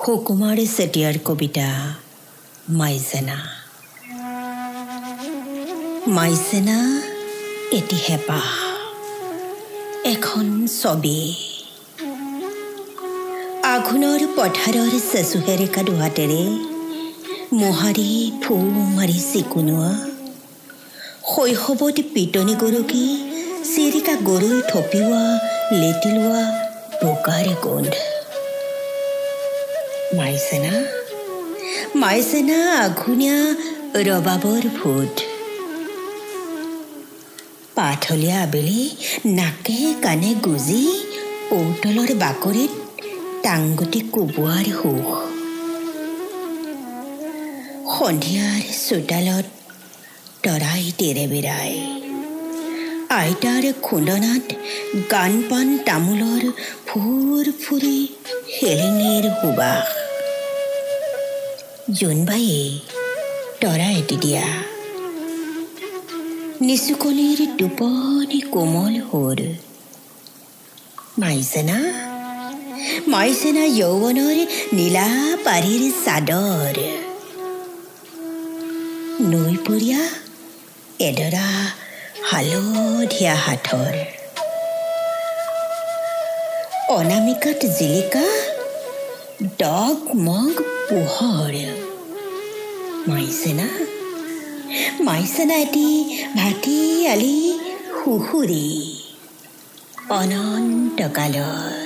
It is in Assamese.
সুকুমাৰ চেতিয়াৰ কবিতা মাইসেনা। মাইসেনা এটি হেঁপাহ, এখন ছবি। আঘোণৰ পথাৰৰ চেচুহেৰেকা দুহাতেৰে মোহাৰি ফু মাৰি চিকুনোৱা, শৈশৱত পিটনি গৰকি চিৰিকা গৰৈ থপিওৱা লেটি লোৱা বোকাৰ গোন্ধ। মাইসেনা, মাইসেনা আঘোণীয়া ৰবাবৰ ফুট। পাথলীয়া আবেলি নাকে কাণে গুজি ঔতলৰ বাকৰিত টাংগুটি কোবোৱাৰ সুখ। সন্ধিয়াৰ চোতালত তৰাই তেৰে বেৰাই, আইতাৰ খুন্দনাত গান পান তামোলৰ ফুৰ ফুৰি হেলেঙিৰ সুবাস। জোনবায়ে তৰা এটি দিয়া, নিচুকনিৰ টোপনি কোমল সুৰ। মাইসেনা, মাইসেনা যৌৱনৰ নীলা পাৰিৰ চাদৰ। নৈপৰীয়া এডৰা হালধীয়া হাতৰ, অনামিকাত জিলিকা ডগমগ পোহৰ। মাইসেনা, মাইসেনা এটি ভাটি আলি সুহুৰি অনন্তকালৰ।